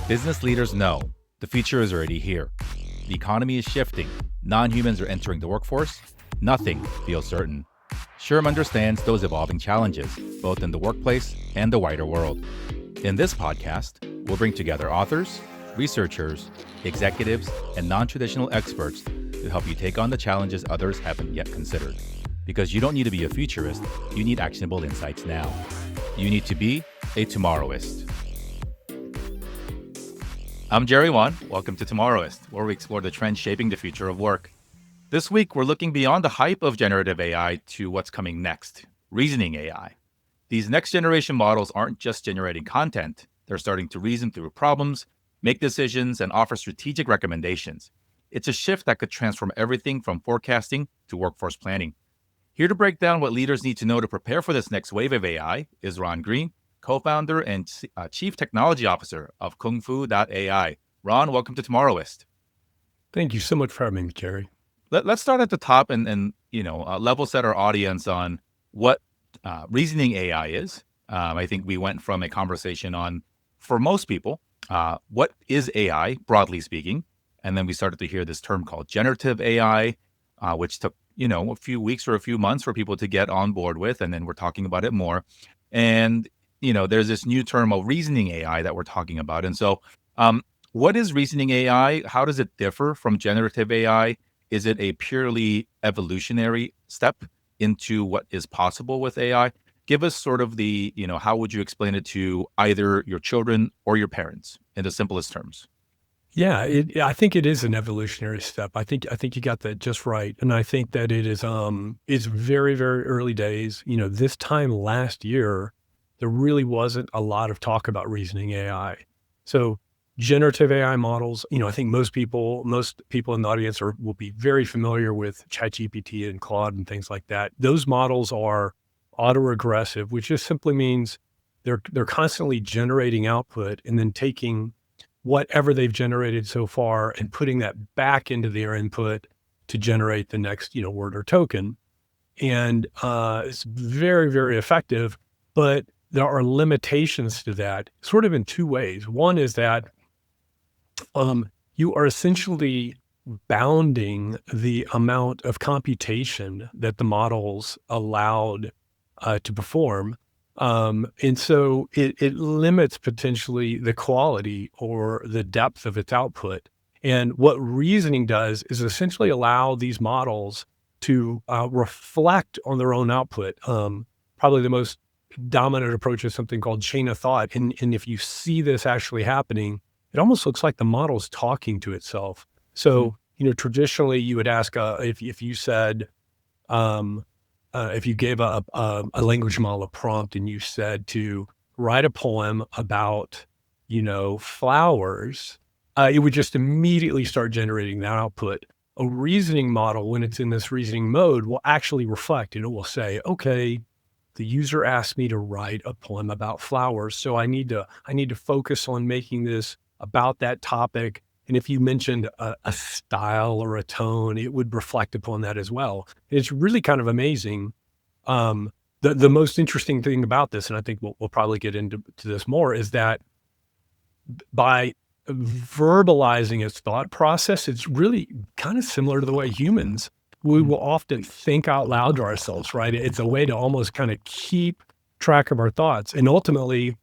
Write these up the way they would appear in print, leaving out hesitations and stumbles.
Business leaders know the future is already here. The economy is shifting. Non-humans are entering the workforce. Nothing feels certain. SHRM understands those evolving challenges, both in the workplace and the wider world. In this podcast, we'll bring together authors, researchers, executives, and non-traditional experts to help you take on the challenges others haven't yet considered. Because you don't need to be a futurist, you need actionable insights now. You need to be a Tomorrowist. I'm Jerry Wan. Welcome to Tomorrowist, where we explore the trends shaping the future of work. This week, we're looking beyond the hype of generative AI to what's coming next, reasoning AI. These next generation models aren't just generating content, they're starting to reason through problems, make decisions, and offer strategic recommendations. It's a shift that could transform everything from forecasting to workforce planning. Here to break down what leaders need to know to prepare for this next wave of AI is Ron Green, co-founder and chief technology officer of KUNGFU.AI. Ron, welcome to Tomorrowist. Thank you so much for having me, Jerry. Let's start at the top and level set our audience on what reasoning AI is. I think we went from a conversation on, for most people, what is AI, broadly speaking, and then we started to hear this term called generative AI, which took a few weeks or a few months for people to get on board with, and then we're talking about it more. And there's this new term of reasoning AI that we're talking about. And so what is reasoning AI? How does it differ from generative AI? Is it a purely evolutionary step into what is possible with AI? Give us sort of the, how would you explain it to either your children or your parents in the simplest terms? Yeah, I think it is an evolutionary step. I think you got that just right, and I think that it is. It's very, very early days. This time last year, there really wasn't a lot of talk about reasoning AI. So generative AI models, I think most people in the audience will be very familiar with ChatGPT and Claude and things like that. Those models are autoregressive, which just simply means they're constantly generating output and then taking whatever they've generated so far and putting that back into their input to generate the next, word or token. And it's very, very effective, but there are limitations to that sort of in two ways. One is that you are essentially bounding the amount of computation that the models allowed to perform. And so it limits potentially the quality or the depth of its output. And what reasoning does is essentially allow these models to reflect on their own output. Probably the most dominant approach is something called chain of thought. And if you see this actually happening, it almost looks like the model's talking to itself. So, traditionally you would ask if you said, if you gave a language model a prompt and you said to write a poem about, flowers, it would just immediately start generating that output. A reasoning model, when it's in this reasoning mode, will actually reflect, and it will say, okay, the user asked me to write a poem about flowers, so I need to focus on making this about that topic. And if you mentioned a style or a tone, it would reflect upon that as well. It's really kind of amazing. The most interesting thing about this, and I think we'll probably get into this more, is that by verbalizing its thought process, it's really kind of similar to the way humans, we will often think out loud to ourselves, right? It's a way to almost kind of keep track of our thoughts. And ultimately,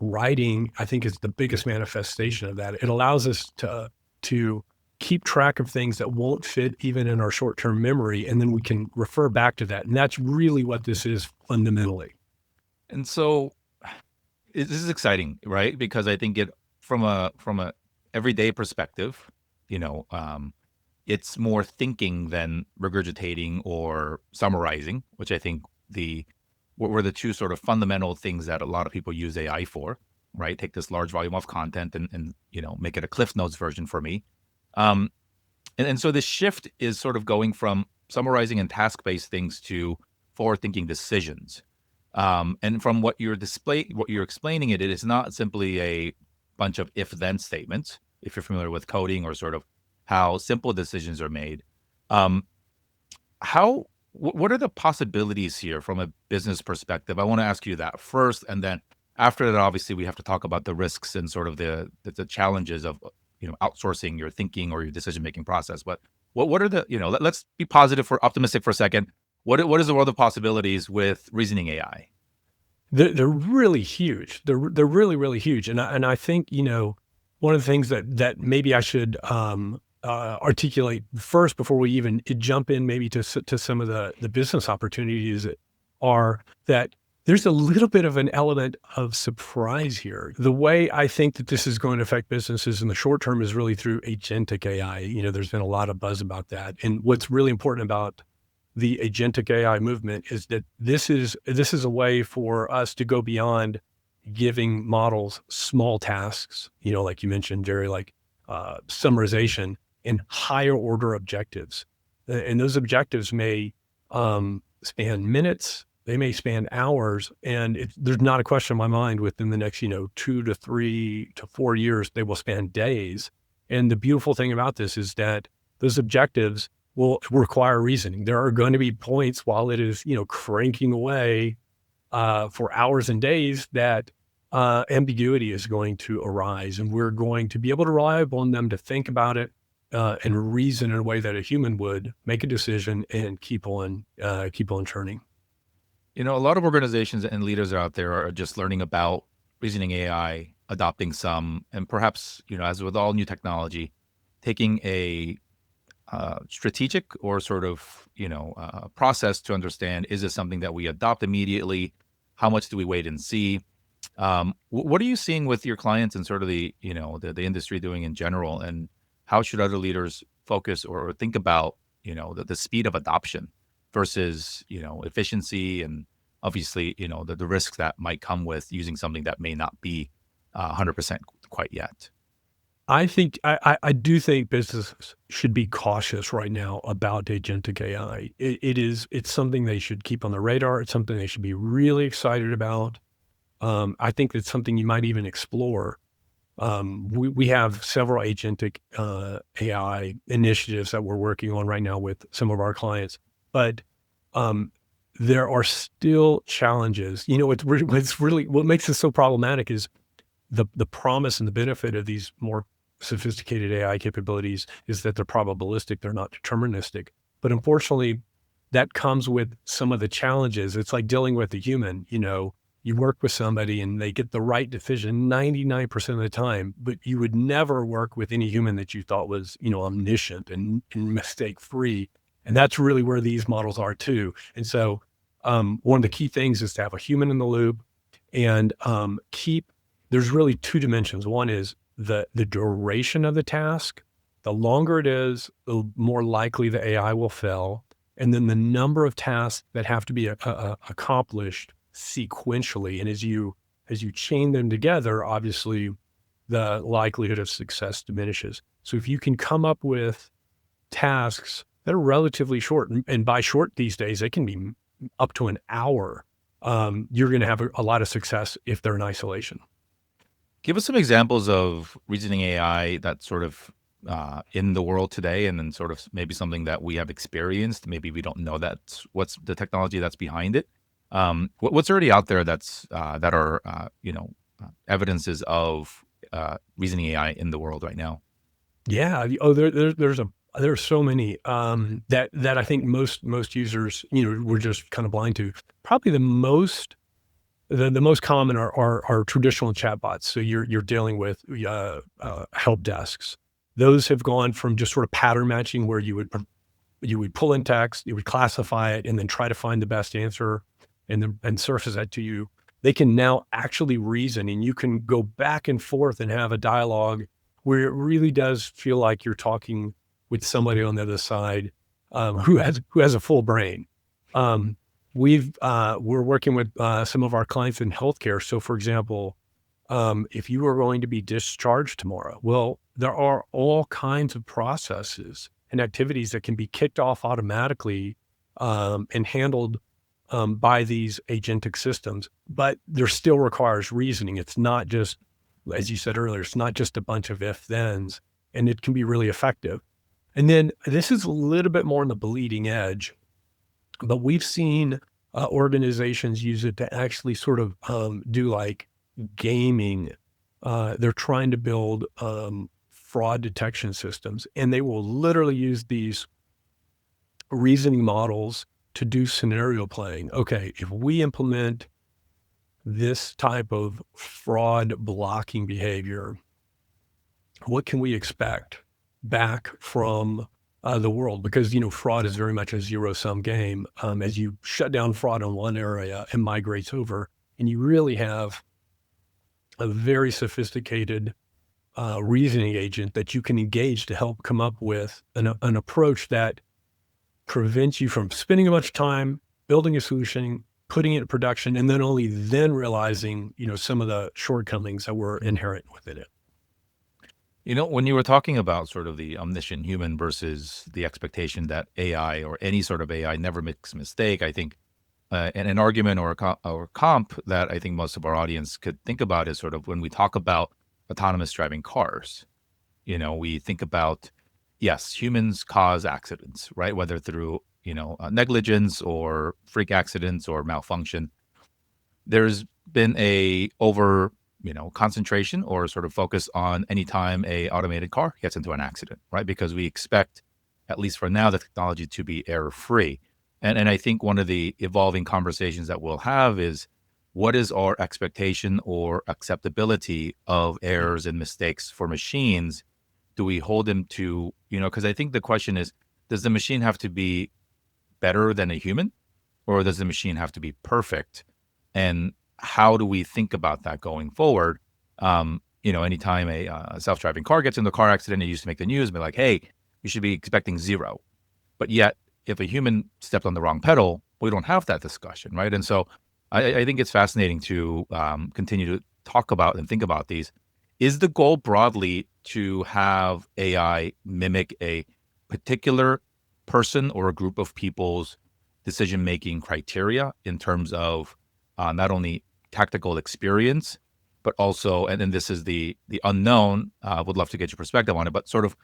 writing, I think, is the biggest manifestation of that. It allows us to keep track of things that won't fit even in our short-term memory, and then we can refer back to that. And that's really what this is fundamentally. And so this is exciting, right? Because I think it from a everyday perspective, it's more thinking than regurgitating or summarizing, which I think were the two sort of fundamental things that a lot of people use AI for, right? Take this large volume of content and make it a Cliff Notes version for me. And so this shift is sort of going from summarizing and task-based things to forward-thinking decisions. And from what you're explaining it is not simply a bunch of if-then statements, if you're familiar with coding or sort of how simple decisions are made. What are the possibilities here from a business perspective? I want to ask you that first, and then After that, obviously, we have to talk about the risks and sort of the challenges of outsourcing your thinking or your decision making process. But what are the let's be positive for optimistic for a second. What is the world of possibilities with reasoning AI? They're really huge. They're really, really huge. And I think, one of the things that maybe I should articulate first before we even jump in maybe to some of the business opportunities are that there's a little bit of an element of surprise here. The way I think that this is going to affect businesses in the short term is really through agentic AI. There's been a lot of buzz about that. And what's really important about the agentic AI movement is that this is a way for us to go beyond giving models small tasks, like you mentioned, Jerry, like summarization and higher order objectives. And those objectives may span minutes, they may span hours, and there's not a question in my mind within the next, 2 to 3 to 4 years, they will span days. And the beautiful thing about this is that those objectives will require reasoning. There are going to be points while it is, cranking away for hours and days that ambiguity is going to arise, and we're going to be able to rely upon them to think about it and reason in a way that a human would, make a decision, and keep on churning. A lot of organizations and leaders out there are just learning about reasoning AI, adopting some, and perhaps, as with all new technology, taking a strategic or sort of, process to understand, is this something that we adopt immediately? How much do we wait and see? What are you seeing with your clients and sort of the industry doing in general? And how should other leaders focus or think about, the speed of adoption versus, efficiency and obviously, the risks that might come with using something that may not be 100% quite yet? I do think businesses should be cautious right now about agentic AI. It's something they should keep on the radar. It's something they should be really excited about. I think it's something you might even explore. We have several agentic AI initiatives that we're working on right now with some of our clients, but there are still challenges. What makes this so problematic is the promise and the benefit of these more sophisticated AI capabilities is that they're probabilistic, they're not deterministic. But unfortunately, that comes with some of the challenges. It's like dealing with a human. You work with somebody and they get the right decision 99% of the time, but you would never work with any human that you thought was, omniscient and mistake free. And that's really where these models are too. And so one of the key things is to have a human in the loop and there's really two dimensions. One is the duration of the task. The longer it is, the more likely the AI will fail. And then the number of tasks that have to be accomplished sequentially. And as you chain them together, obviously the likelihood of success diminishes. So if you can come up with tasks that are relatively short, and by short these days, they can be up to an hour, you're going to have a lot of success if they're in isolation. Give us some examples of reasoning AI that's sort of in the world today, and then sort of maybe something that we have experienced. Maybe we don't know what's the technology that's behind it. What's already out there that are evidences of reasoning AI in the world right now? Yeah. There's so many that I think most users were just kind of blind to. Probably the most common are traditional chatbots. So you're dealing with help desks. Those have gone from just sort of pattern matching, where you would pull in text, you would classify it, and then try to find the best answer, and surface that to you. They can now actually reason, and you can go back and forth and have a dialogue where it really does feel like you're talking with somebody on the other side who has a full brain. We're working with some of our clients in healthcare. So, for example, if you are going to be discharged tomorrow, well, there are all kinds of processes and activities that can be kicked off automatically and handled by these agentic systems, but there still requires reasoning. It's not just, as you said earlier, it's not just a bunch of if-thens, and it can be really effective. And then this is a little bit more on the bleeding edge, but we've seen organizations use it to actually sort of do like gaming. They're trying to build fraud detection systems, and they will literally use these reasoning models to do scenario playing. Okay, if we implement this type of fraud blocking behavior, what can we expect back from the world? Because, fraud is very much a zero sum game. As you shut down fraud in one area, it migrates over, and you really have a very sophisticated reasoning agent that you can engage to help come up with an approach that prevents you from spending a bunch of time building a solution, putting it in production, and then only then realizing, some of the shortcomings that were inherent within it. When you were talking about sort of the omniscient human versus the expectation that AI or any sort of AI never makes a mistake, I think an argument or or comp that I think most of our audience could think about is sort of when we talk about autonomous driving cars. We think about, yes, humans cause accidents, right? Whether through, negligence or freak accidents or malfunction. There's been a over, concentration or sort of focus on any time a automated car gets into an accident, right? Because we expect, at least for now, the technology to be error free. And I think one of the evolving conversations that we'll have is what is our expectation or acceptability of errors and mistakes for machines? Do we hold them to, because I think the question is, does the machine have to be better than a human, or does the machine have to be perfect? And how do we think about that going forward? Anytime a self-driving car gets into a car accident, it used to make the news and be like, hey, you should be expecting zero. But yet, if a human stepped on the wrong pedal, we don't have that discussion, right? And so I think it's fascinating to continue to talk about and think about these. Is the goal broadly to have AI mimic a particular person or a group of people's decision-making criteria in terms of not only tactical experience, but also, and then this is the unknown, would love to get your perspective on it, but sort of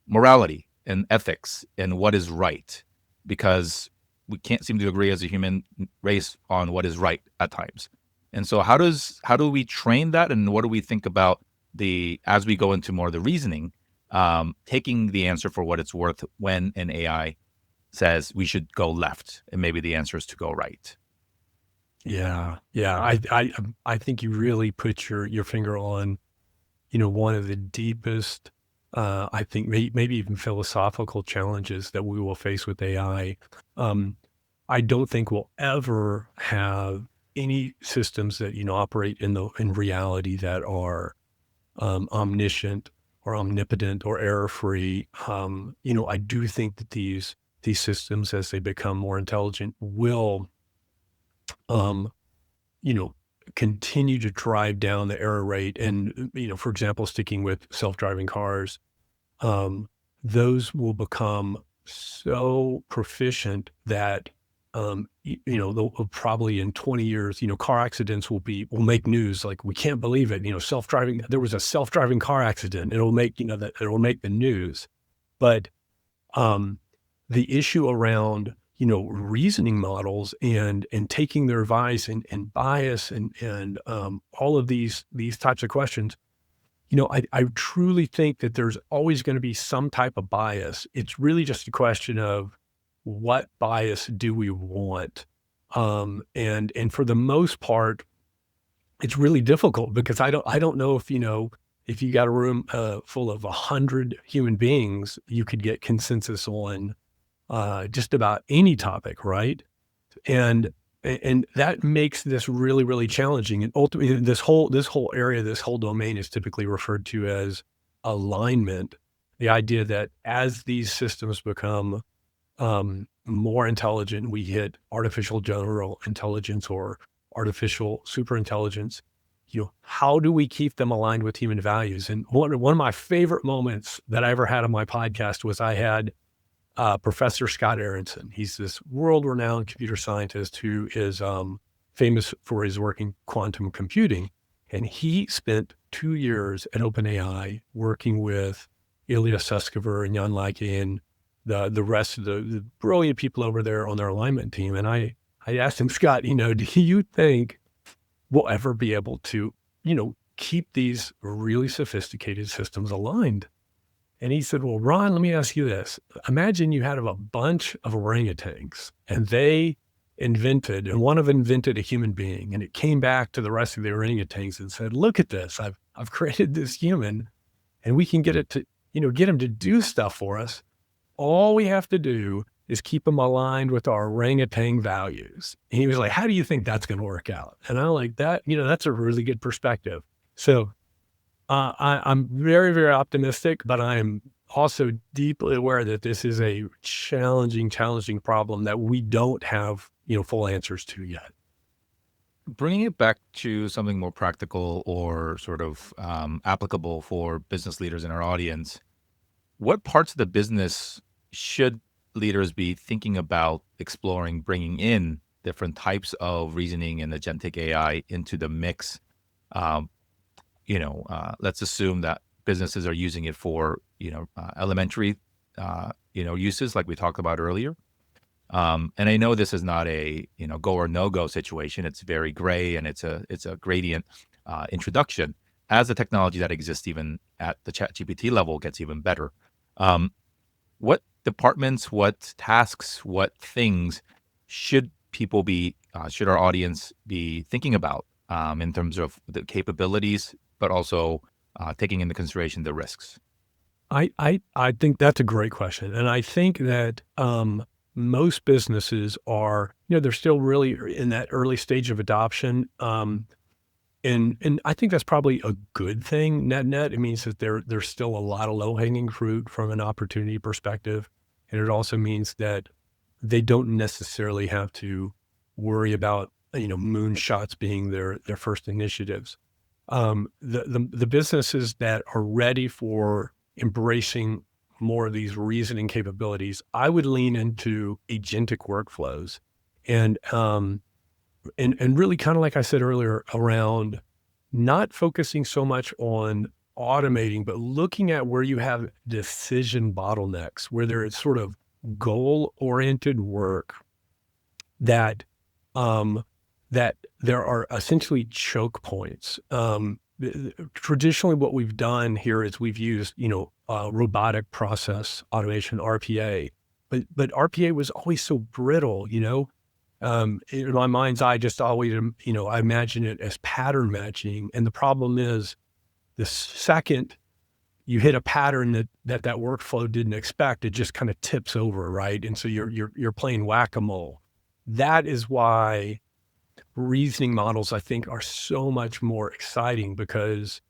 morality and ethics and what is right, because we can't seem to agree as a human race on what is right at times. And so how do we train that, and what do we think about as we go into more of the reasoning, taking the answer for what it's worth when an AI says we should go left and maybe the answer is to go right? Yeah, yeah. I think you really put your finger on, one of the deepest, I think maybe even philosophical challenges that we will face with AI. I don't think we'll ever have any systems that, operate in reality that are omniscient or omnipotent or error free. I do think that these systems, as they become more intelligent, will um, you know, continue to drive down the error rate. And, for example, sticking with self-driving cars, um, those will become so proficient that, they'll probably in 20 years, car accidents will make news. Like, we can't believe it. There was a self-driving car accident. It'll make, that it'll make the news. But um, the issue around, reasoning models and taking their advice and bias and all of these types of questions, I truly think that there's always going to be some type of bias. It's really just a question of what bias do we want? And for the most part, it's really difficult because I don't know if you got a room full of 100 human beings, you could get consensus on just about any topic, right? And and that makes this really, really challenging. And ultimately, this whole area, this whole domain is typically referred to as alignment. The idea that as these systems become more intelligent, we hit artificial general intelligence or artificial super intelligence. How do we keep them aligned with human values? And one of my favorite moments that I ever had on my podcast was I had Professor Scott Aronson. He's this world-renowned computer scientist who is famous for his work in quantum computing. And he spent 2 years at OpenAI working with Ilya Sutskever and Jan Leike and the rest of the brilliant people over there on their alignment team. And I asked him, Scott, do you think we'll ever be able to keep these really sophisticated systems aligned? And he said, well, Ron, let me ask you this. Imagine you had a bunch of orangutans and and one of them invented a human being, and it came back to the rest of the orangutans and said, look at this. I've created this human, and we can get it to, get him to do stuff for us. All we have to do is keep them aligned with our orangutan values. And he was like, how do you think that's going to work out? And I'm like, that's a really good perspective. So I'm very, very optimistic, but I am also deeply aware that this is a challenging problem that we don't have, full answers to yet. Bringing it back to something more practical or sort of applicable for business leaders in our audience, what parts of the business should leaders be thinking about exploring, bringing in different types of reasoning and agentic AI into the mix? Um, let's assume that businesses are using it for, elementary, uses like we talked about earlier. And I know this is not a, go or no go situation. It's very gray, and it's a gradient introduction as the technology that exists even at the ChatGPT level gets even better. Um, what departments, what tasks, what things should should our audience be thinking about in terms of the capabilities, but also taking into consideration the risks? I think that's a great question. And I think that most businesses are, they're still really in that early stage of adoption. And I think that's probably a good thing, net. It means that there's still a lot of low-hanging fruit from an opportunity perspective. And it also means that they don't necessarily have to worry about, moonshots being their first initiatives. The businesses that are ready for embracing more of these reasoning capabilities, I would lean into agentic workflows and really kind of like I said earlier, around not focusing so much on automating, but looking at where you have decision bottlenecks, where there is sort of goal-oriented work that um, that there are essentially choke points. Traditionally, what we've done here is we've used, robotic process automation (RPA), but RPA was always so brittle. In my mind's eye, just always, I imagine it as pattern matching. And the problem is, the second you hit a pattern that workflow didn't expect, it just kind of tips over, right? And so you're playing whack-a-mole. That is why reasoning models, I think, are so much more exciting, because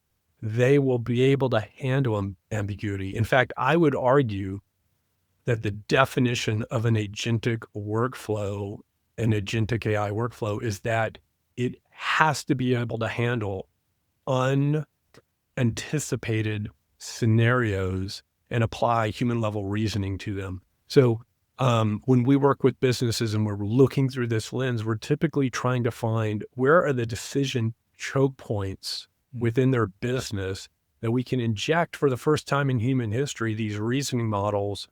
they will be able to handle ambiguity. In fact, I would argue that the definition of an agentic workflow, an agentic AI workflow, is that it has to be able to handle unanticipated scenarios and apply human level reasoning to them. So when we work with businesses and we're looking through this lens, we're typically trying to find where are the decision choke points within their business that we can inject for the first time in human history, these reasoning models.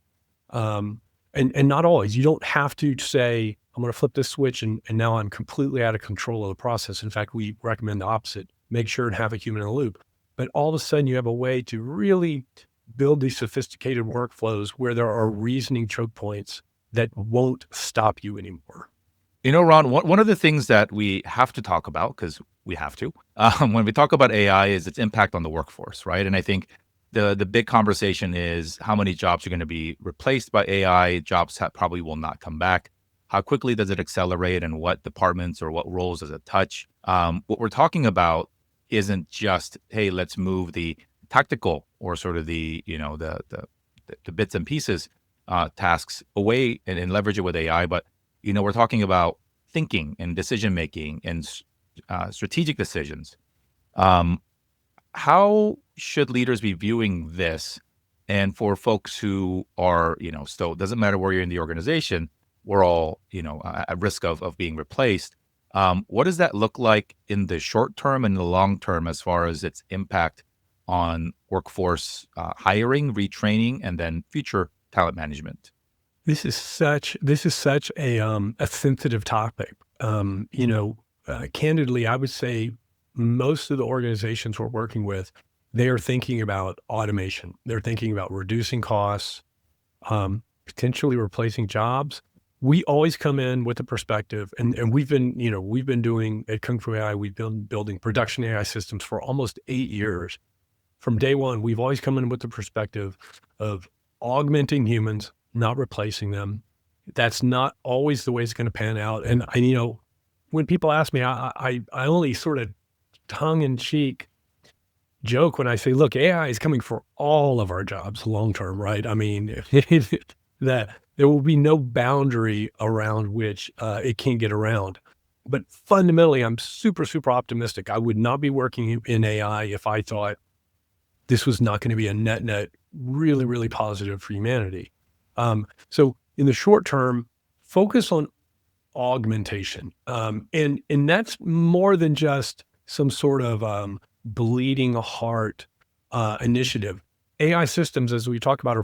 And not always. You don't have to say, I'm going to flip this switch and now I'm completely out of control of the process. In fact, we recommend the opposite. Make sure and have a human in the loop. But all of a sudden you have a way to really build these sophisticated workflows where there are reasoning choke points that won't stop you anymore. Ron, one of the things that we have to talk about, because we have to, when we talk about AI, is its impact on the workforce, right? And I think the big conversation is how many jobs are going to be replaced by AI, jobs that probably will not come back. How quickly does it accelerate, and what departments or what roles does it touch? What we're talking about isn't just, hey, let's move the tactical or sort of the, the bits and pieces tasks away and leverage it with AI, but we're talking about thinking and decision making and strategic decisions. How should leaders be viewing this? And for folks who are, still, doesn't matter where you're in the organization, we're all, at risk of being replaced. What does that look like in the short term and the long term as far as its impact on workforce hiring, retraining, and then future talent management? This is such a sensitive topic. Candidly, I would say most of the organizations we're working with, they are thinking about automation. They're thinking about reducing costs, potentially replacing jobs. We always come in with a perspective, and we've been doing at KUNGFU.AI, we've been building production AI systems for almost 8 years. From day one, we've always come in with the perspective of augmenting humans, not replacing them. That's not always the way it's going to pan out. And when people ask me, I only sort of tongue in cheek joke when I say, look, AI is coming for all of our jobs long term, right? I mean, that there will be no boundary around which it can't get around. But fundamentally, I'm super, super optimistic. I would not be working in AI if I thought this was not going to be a net really, really positive for humanity. So in the short term, focus on augmentation. And that's more than just some sort of bleeding heart initiative. AI systems, as we talk about, are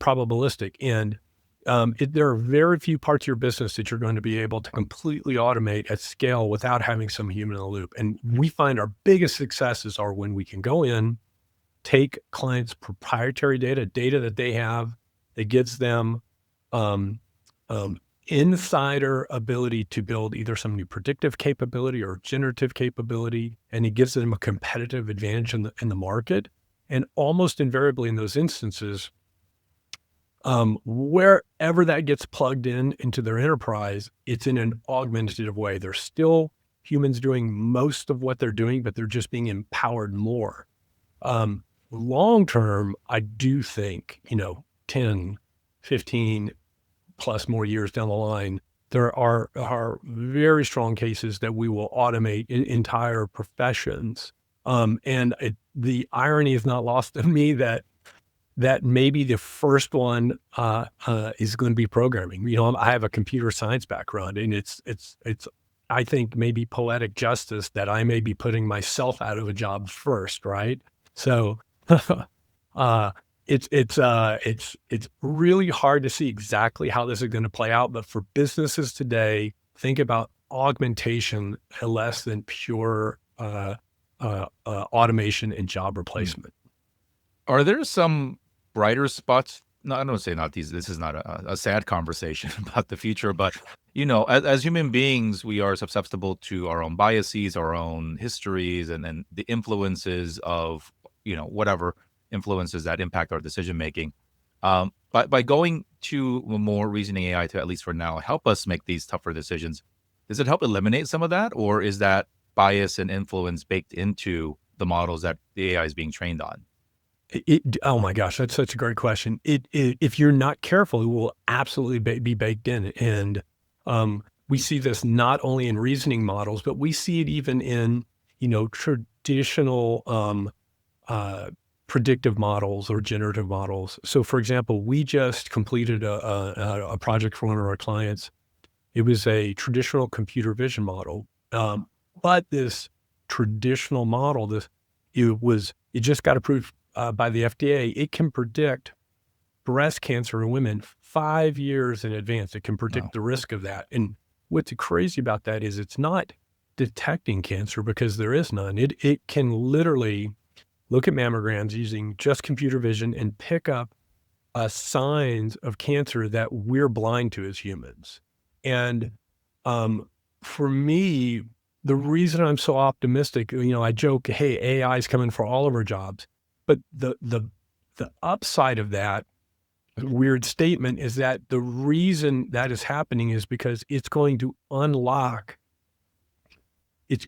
probabilistic, and there are very few parts of your business that you're going to be able to completely automate at scale without having some human in the loop. And we find our biggest successes are when we can go in, take clients' proprietary data that they have, that gives them insider ability to build either some new predictive capability or generative capability, and it gives them a competitive advantage in the market. And almost invariably in those instances, wherever that gets plugged into their enterprise, it's in an augmentative way. There's still humans doing most of what they're doing, but they're just being empowered more. Long term, I do think, 10, 15 plus more years down the line, there are very strong cases that we will automate entire professions. The irony is not lost on me that maybe the first one is going to be programming. I have a computer science background, and it's I think maybe poetic justice that I may be putting myself out of a job first, right? So it's really hard to see exactly how this is going to play out. But for businesses today, think about augmentation less than pure automation and job replacement. Are there some brighter spots? No, I don't say not these. This is not a sad conversation about the future, but as human beings, we are susceptible to our own biases, our own histories, and the influences of whatever influences that impact our decision making. But by going to a more reasoning AI to, at least for now, help us make these tougher decisions, does it help eliminate some of that, or is that bias and influence baked into the models that the AI is being trained on? Oh my gosh, that's such a great question. If you're not careful, it will absolutely be baked in. And we see this not only in reasoning models, but we see it even in, traditional predictive models or generative models. So for example, we just completed a project for one of our clients. It was a traditional computer vision model. But this traditional model, it just got approved by the FDA. It can predict breast cancer in women 5 years in advance. It can predict the risk of that. And what's crazy about that is it's not detecting cancer because there is none. It can literally look at mammograms using just computer vision and pick up signs of cancer that we're blind to as humans. And for me, the reason I'm so optimistic, I joke, hey, AI is coming for all of our jobs. But the upside of that weird statement is that the reason that is happening is because it's going to unlock its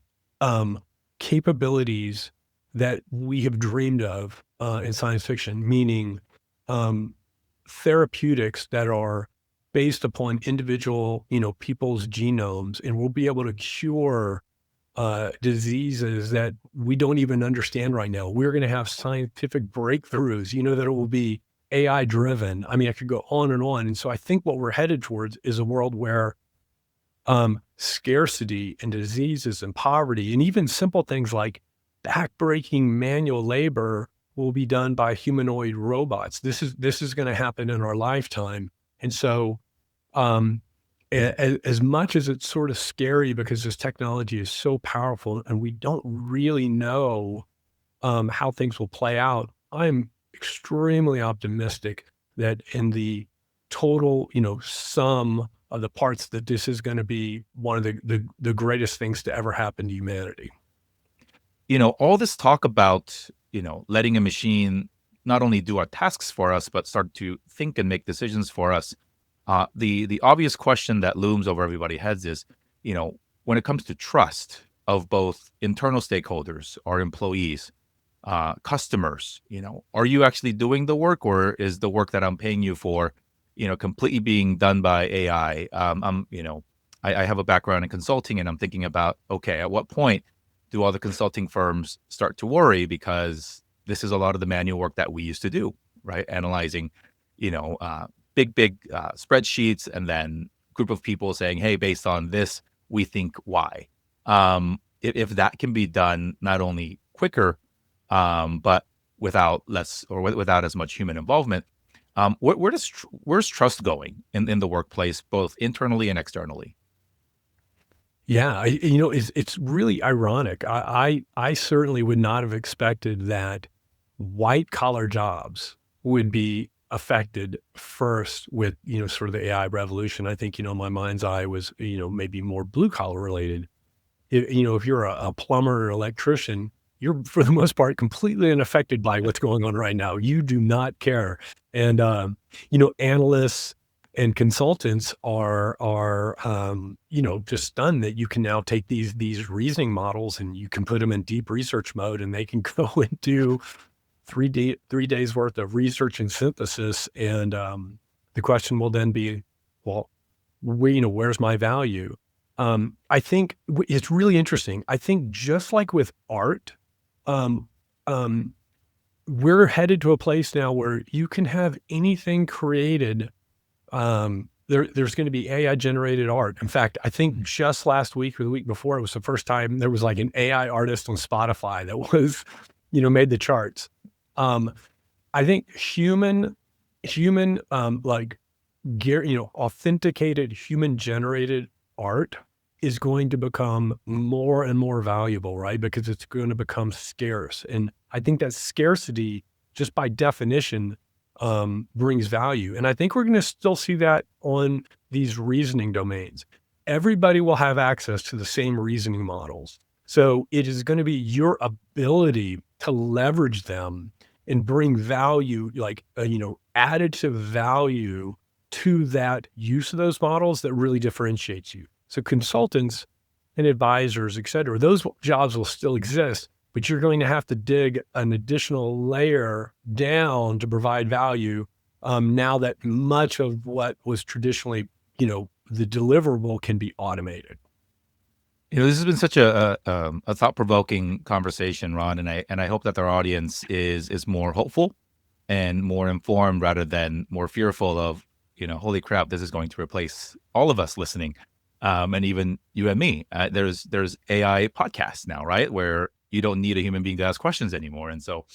capabilities that we have dreamed of in science fiction, meaning therapeutics that are based upon individual, people's genomes, and we'll be able to cure diseases that we don't even understand right now. We're going to have scientific breakthroughs, that it will be AI driven. I mean, I could go on and on. And so I think what we're headed towards is a world where scarcity and diseases and poverty, and even simple things like backbreaking manual labor will be done by humanoid robots. This is going to happen in our lifetime. And so as much as it's sort of scary because this technology is so powerful and we don't really know how things will play out, I'm extremely optimistic that in the total, sum of the parts, that this is going to be one of the greatest things to ever happen to humanity. All this talk about, letting a machine not only do our tasks for us, but start to think and make decisions for us. The obvious question that looms over everybody's heads is, when it comes to trust of both internal stakeholders, our employees, customers, are you actually doing the work, or is the work that I'm paying you for, completely being done by AI? I have a background in consulting, and I'm thinking about, okay, at what point do all the consulting firms start to worry, because this is a lot of the manual work that we used to do, right? Analyzing, big spreadsheets, and then group of people saying, hey, based on this, we think Y. If that can be done not only quicker, but without less, or without as much human involvement, where's trust going in the workplace, both internally and externally? Yeah, it's really ironic. I certainly would not have expected that white collar jobs would be affected first with, sort of the AI revolution. I think, my mind's eye was, maybe more blue collar related. If you're a plumber or electrician, you're for the most part completely unaffected by what's going on right now. You do not care. And analysts and consultants are just stunned that you can now take these reasoning models and you can put them in deep research mode, and they can go and do 3 days worth of research and synthesis. And the question will then be, well, where's my value? I think it's really interesting. I think just like with art, um, um, we're headed to a place now where you can have anything created. There's going to be AI generated art. In fact, I think just last week or the week before, it was the first time there was like an AI artist on Spotify that was, made the charts. Um, I think like authenticated human generated art is going to become more and more valuable, right? Because it's going to become scarce. And I think that scarcity, just by definition, brings value. And I think we're going to still see that on these reasoning domains. Everybody will have access to the same reasoning models. So it is going to be your ability to leverage them and bring value, like, additive value to that use of those models that really differentiates you. So consultants and advisors, et cetera, those jobs will still exist, but you're going to have to dig an additional layer down to provide value. Now that much of what was traditionally, the deliverable can be automated. This has been such a thought provoking conversation, Ron, and I hope that our audience is more hopeful and more informed, rather than more fearful of, holy crap, this is going to replace all of us listening, and even you and me. There's AI podcasts now, right, where you don't need a human being to ask questions anymore, and so,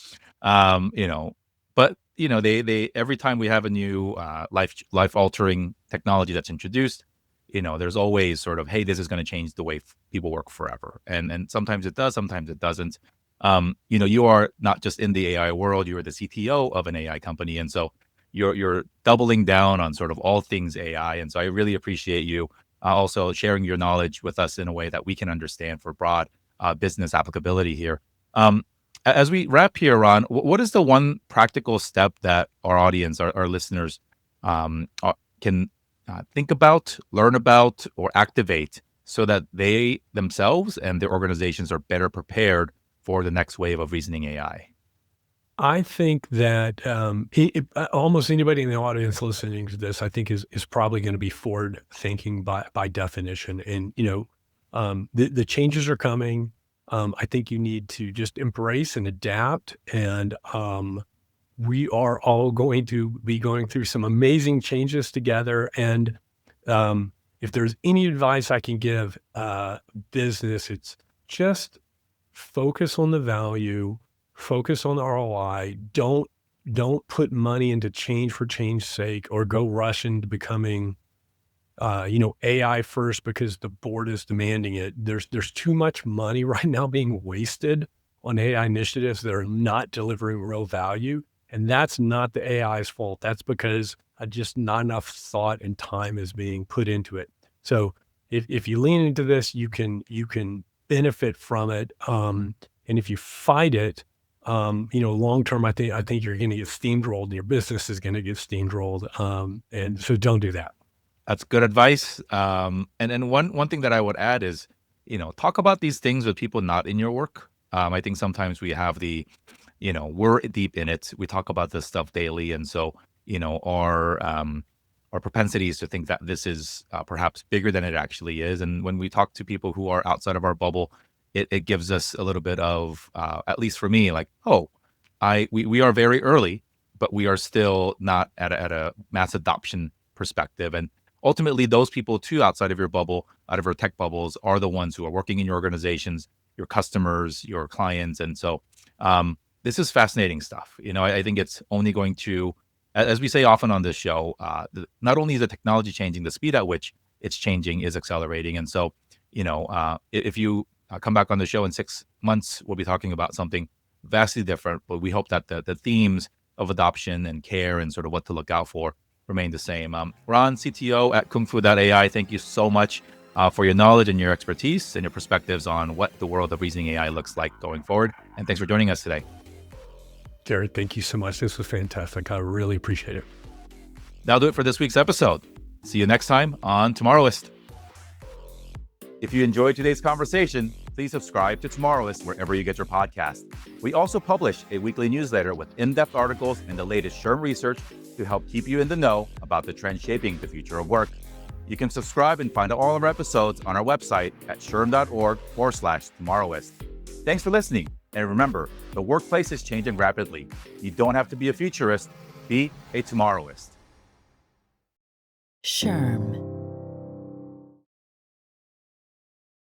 um, you know, but they every time we have a new life altering technology that's introduced, there's always sort of, hey, this is going to change the way people work forever, and sometimes it does, sometimes it doesn't. You are not just in the AI world; you are the CTO of an AI company, and so you're doubling down on sort of all things AI. And so I really appreciate you also sharing your knowledge with us in a way that we can understand for broad business applicability here. As we wrap here, Ron, what is the one practical step that our audience, our listeners, can think about, learn about, or activate, so that they themselves and their organizations are better prepared for the next wave of reasoning AI? I think that almost anybody in the audience listening to this, I think, is probably going to be forward thinking by definition. And the changes are coming. I think you need to just embrace and adapt. And we are all going to be going through some amazing changes together. And if there's any advice I can give business, it's just focus on the value, focus on the ROI. Don't put money into change for change's sake, or go rush into becoming AI first because the board is demanding it. There's too much money right now being wasted on AI initiatives that are not delivering real value. And that's not the AI's fault. That's because just not enough thought and time is being put into it. So if you lean into this, you can benefit from it. And if you fight it, long term, I think you're going to get steamrolled, and your business is going to get steamrolled. And so don't do that. That's good advice. And one thing that I would add is, talk about these things with people not in your work. I think sometimes we have we're deep in it. We talk about this stuff daily, and so our propensities to think that this is perhaps bigger than it actually is. And when we talk to people who are outside of our bubble, it gives us a little bit of, at least for me, like, oh, we are very early, but we are still not at a mass adoption perspective. And ultimately, those people too, outside of your bubble, out of your tech bubbles, are the ones who are working in your organizations, your customers, your clients. And so this is fascinating stuff. I think it's only going to, as we say often on this show, not only is the technology changing, the speed at which it's changing is accelerating. And so, if you come back on the show in 6 months, we'll be talking about something vastly different. But we hope that the themes of adoption and care and sort of what to look out for remain the same. Ron, CTO at KUNGFU.AI, thank you so much for your knowledge and your expertise and your perspectives on what the world of reasoning AI looks like going forward. And thanks for joining us today. Jared, thank you so much. This was fantastic. I really appreciate it. That'll do it for this week's episode. See you next time on Tomorrowist. If you enjoyed today's conversation, please subscribe to Tomorrowist wherever you get your podcast. We also publish a weekly newsletter with in-depth articles and the latest SHRM research to help keep you in the know about the trends shaping the future of work. You can subscribe and find all of our episodes on our website at shrm.org/Tomorrowist. Thanks for listening. And remember, the workplace is changing rapidly. You don't have to be a futurist, be a Tomorrowist. SHRM.